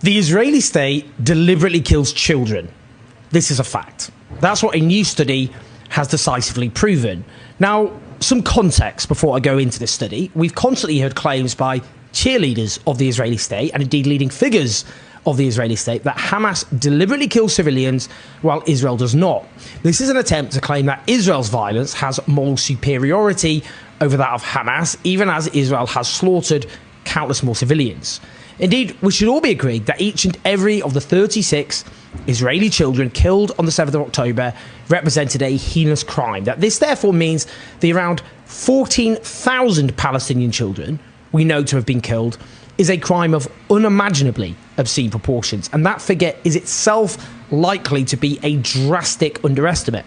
The Israeli state deliberately kills children. This is a fact. That's what a new study has decisively proven. Now, some context before I go into this study. We've constantly heard claims by cheerleaders of the Israeli state, and indeed leading figures of the Israeli state, that Hamas deliberately kills civilians while Israel does not. This is an attempt to claim that Israel's violence has moral superiority over that of Hamas, even as Israel has slaughtered countless more civilians. Indeed, we should all be agreed that each and every of the 36 Israeli children killed on the 7th of October represented a heinous crime. That this therefore means the around 14,000 Palestinian children we know to have been killed is a crime of unimaginably obscene proportions, and that figure is itself likely to be a drastic underestimate.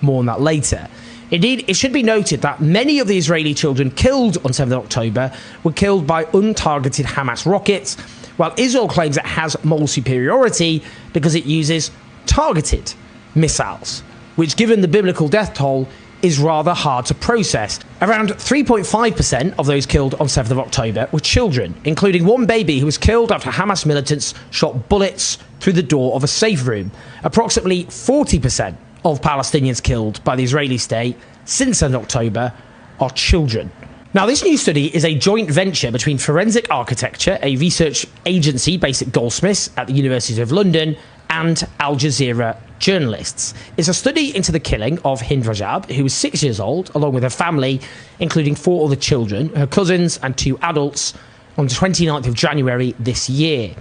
More on that later. Indeed, it should be noted that many of the Israeli children killed on 7th of October were killed by untargeted Hamas rockets, while Israel claims it has moral superiority because it uses targeted missiles, which, given the biblical death toll, is rather hard to process. Around 3.5% of those killed on 7th of October were children, including one baby who was killed after Hamas militants shot bullets through the door of a safe room. Approximately 40% of Palestinians killed by the Israeli state since 7th October are children. Now, this new study is a joint venture between Forensic Architecture, a research agency based at Goldsmiths at the University of London, and Al Jazeera journalists. It's a study into the killing of Hind Rajab, who was 6 years old, along with her family, including 4 other children, her cousins and 2 adults, on the 29th of January this year.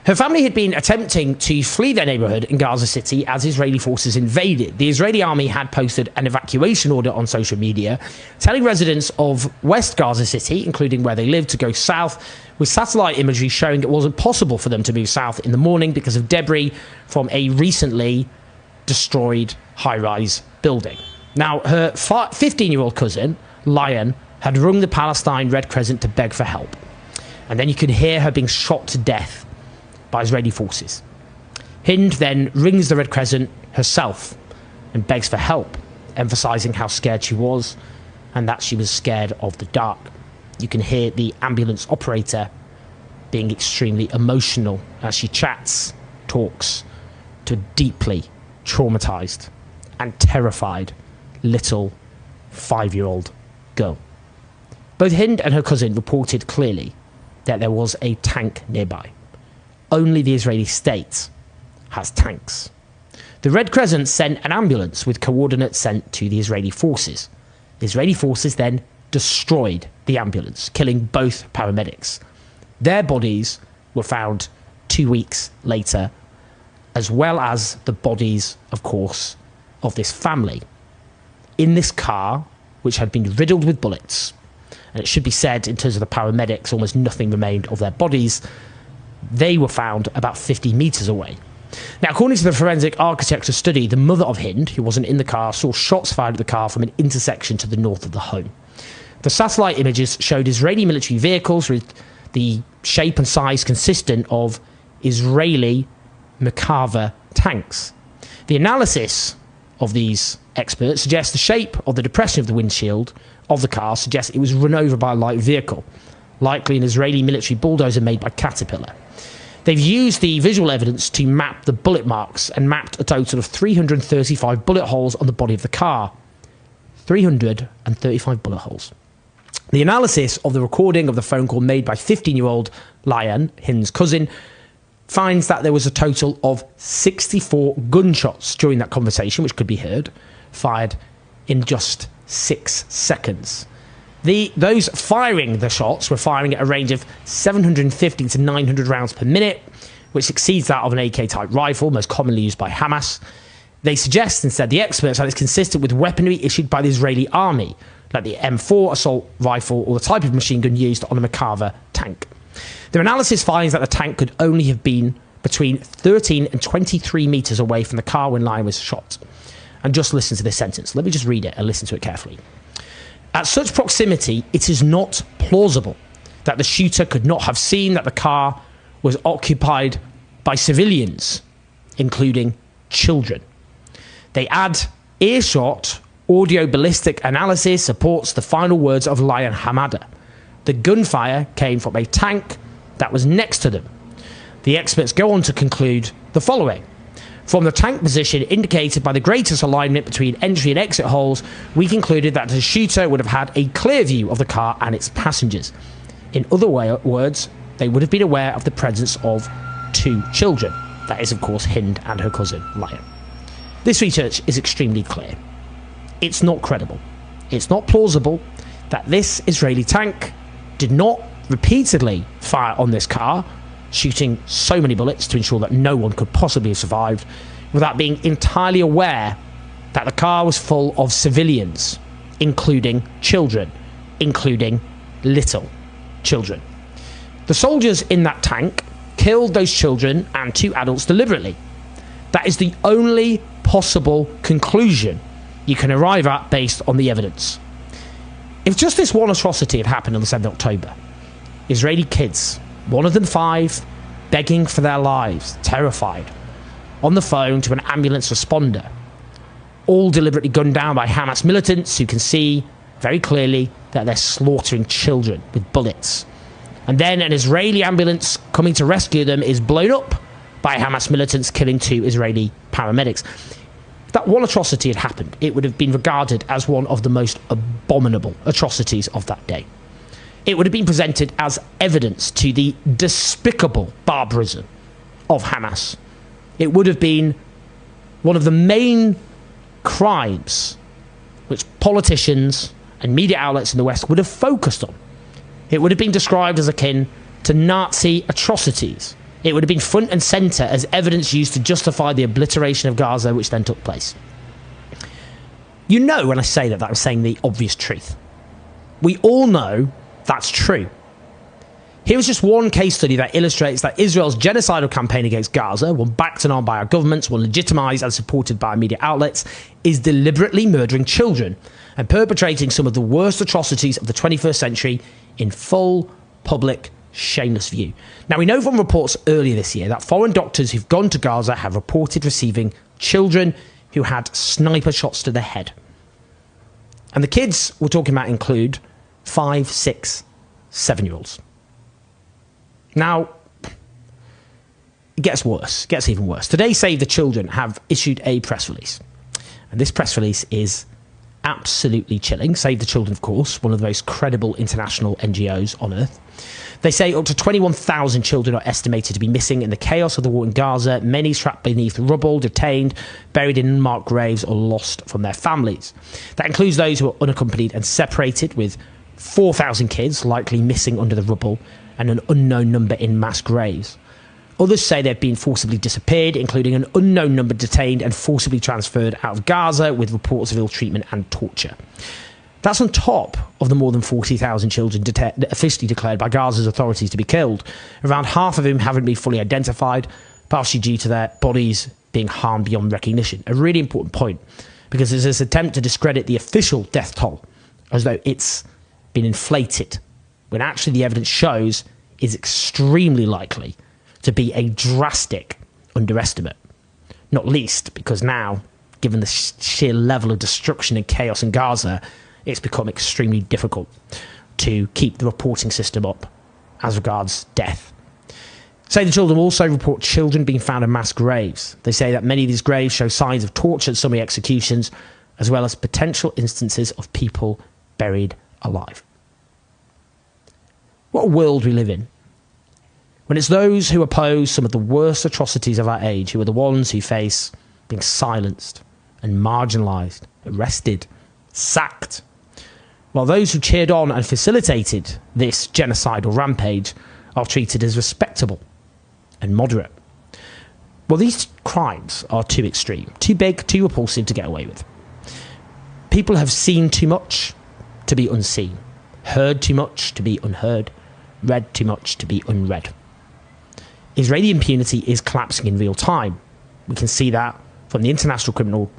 Her family had been attempting to flee their neighbourhood in Gaza City as Israeli forces invaded. The Israeli army had posted an evacuation order on social media, telling residents of West Gaza City, including where they lived, to go south, with satellite imagery showing it wasn't possible for them to move south in the morning because of debris from a recently destroyed high-rise building. Now, her 15-year-old cousin, Lion, had rung the Palestine Red Crescent to beg for help. And then you could hear her being shot to death by Israeli forces. Hind then rings the Red Crescent herself and begs for help, emphasising how scared she was and that she was scared of the dark. You can hear the ambulance operator being extremely emotional as she talks to a deeply traumatised and terrified little 5-year-old girl. Both Hind and her cousin reported clearly that there was a tank nearby. Only the Israeli state has tanks. The Red Crescent sent an ambulance with coordinates sent to the Israeli forces. The Israeli forces then destroyed the ambulance, killing both paramedics. Their bodies were found 2 weeks later, as well as the bodies, of course, of this family in this car, which had been riddled with bullets. And it should be said, in terms of the paramedics, almost nothing remained of their bodies. They were found about 50 metres away. Now, according to the Forensic Architecture study, the mother of Hind, who wasn't in the car, saw shots fired at the car from an intersection to the north of the home. The satellite images showed Israeli military vehicles with the shape and size consistent of Israeli Merkava tanks. The analysis of these experts suggests the shape of the depression of the windshield of the car suggests it was run over by a light vehicle, likely an Israeli military bulldozer made by Caterpillar. They've used the visual evidence to map the bullet marks and mapped a total of 335 bullet holes on the body of the car. 335 bullet holes. The analysis of the recording of the phone call made by 15-year-old Lion, Hind's cousin, finds that there was a total of 64 gunshots during that conversation, which could be heard, fired in just 6 seconds. Those firing the shots were firing at a range of 750 to 900 rounds per minute, which exceeds that of an AK-type rifle, most commonly used by Hamas. They suggest, instead, the experts, that it's consistent with weaponry issued by the Israeli army, like the M4 assault rifle or the type of machine gun used on a Merkava tank. Their analysis finds that the tank could only have been between 13 and 23 metres away from the car when Lion was shot. And just listen to this sentence. Let me just read it and listen to it carefully. At such proximity, it is not plausible that the shooter could not have seen that the car was occupied by civilians, including children. They add, earshot audio ballistic analysis supports the final words of Lion Hamada. The gunfire came from a tank that was next to them. The experts go on to conclude the following. From the tank position indicated by the greatest alignment between entry and exit holes, we concluded that the shooter would have had a clear view of the car and its passengers. In other words, they would have been aware of the presence of 2 children. That is, of course, Hind and her cousin, Lion. This research is extremely clear. It's not credible. It's not plausible that this Israeli tank did not repeatedly fire on this car, shooting so many bullets to ensure that no one could possibly have survived, without being entirely aware that the car was full of civilians, including children, including little children. The soldiers in that tank killed those children and 2 adults deliberately. That is the only possible conclusion you can arrive at based on the evidence. If just this one atrocity had happened on the 7th of October, Israeli kids, one of them 5, begging for their lives, terrified, on the phone to an ambulance responder, all deliberately gunned down by Hamas militants who can see very clearly that they're slaughtering children with bullets. And then an Israeli ambulance coming to rescue them is blown up by Hamas militants, killing 2 Israeli paramedics. If that one atrocity had happened, it would have been regarded as one of the most abominable atrocities of that day. It would have been presented as evidence to the despicable barbarism of Hamas. It would have been one of the main crimes which politicians and media outlets in the West would have focused on. It would have been described as akin to Nazi atrocities. It would have been front and centre as evidence used to justify the obliteration of Gaza, which then took place. You know when I say that, I'm saying the obvious truth. We all know that's true. Here is just one case study that illustrates that Israel's genocidal campaign against Gaza, one backed and armed by our governments, one legitimised and supported by media outlets, is deliberately murdering children and perpetrating some of the worst atrocities of the 21st century in full, public, shameless view. Now, we know from reports earlier this year that foreign doctors who've gone to Gaza have reported receiving children who had sniper shots to the head. And the kids we're talking about include 5, 6, 7-year-olds. Now, it gets worse, gets even worse. Today, Save the Children have issued a press release. And this press release is absolutely chilling. Save the Children, of course, one of the most credible international NGOs on earth. They say up to 21,000 children are estimated to be missing in the chaos of the war in Gaza, many trapped beneath rubble, detained, buried in unmarked graves, or lost from their families. That includes those who are unaccompanied and separated, with 4,000 kids likely missing under the rubble and an unknown number in mass graves. Others say they've been forcibly disappeared, including an unknown number detained and forcibly transferred out of Gaza, with reports of ill treatment and torture. That's on top of the more than 40,000 children officially declared by Gaza's authorities to be killed, around half of whom haven't been fully identified, partially due to their bodies being harmed beyond recognition. A really important point, because there's this attempt to discredit the official death toll as though it's been inflated, when actually the evidence shows is extremely likely to be a drastic underestimate. Not least because now, given the sheer level of destruction and chaos in Gaza, it's become extremely difficult to keep the reporting system up as regards death. Save the Children also report children being found in mass graves. They say that many of these graves show signs of torture and summary executions, as well as potential instances of people buried alive. What a world we live in, when it's those who oppose some of the worst atrocities of our age who are the ones who face being silenced and marginalised, arrested, sacked, while those who cheered on and facilitated this genocidal rampage are treated as respectable and moderate. Well, these crimes are too extreme, too big, too repulsive to get away with. People have seen too much to be unseen, heard too much to be unheard, read too much to be unread. Israeli impunity is collapsing in real time. We can see that from the International Criminal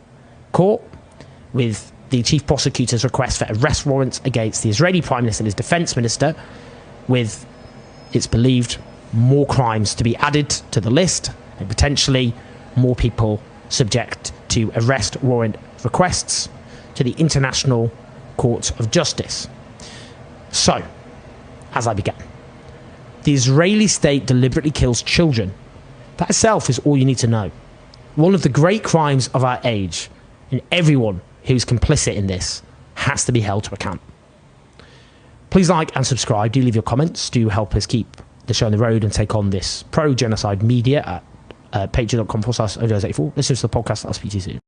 Court, with the chief prosecutor's request for arrest warrants against the Israeli Prime Minister and his defence minister, with, it's believed, more crimes to be added to the list and potentially more people subject to arrest warrant requests to the International Court of Justice. So, as I began, the Israeli state deliberately kills children That itself is all you need to know. One of the great crimes of our age, and everyone who's complicit in this has to be held to account. Please like and subscribe. Do leave your comments. Do help us keep the show on the road and take on this pro-genocide media at patreon.com/OWS84. Listen to the podcast. I'll speak to you soon.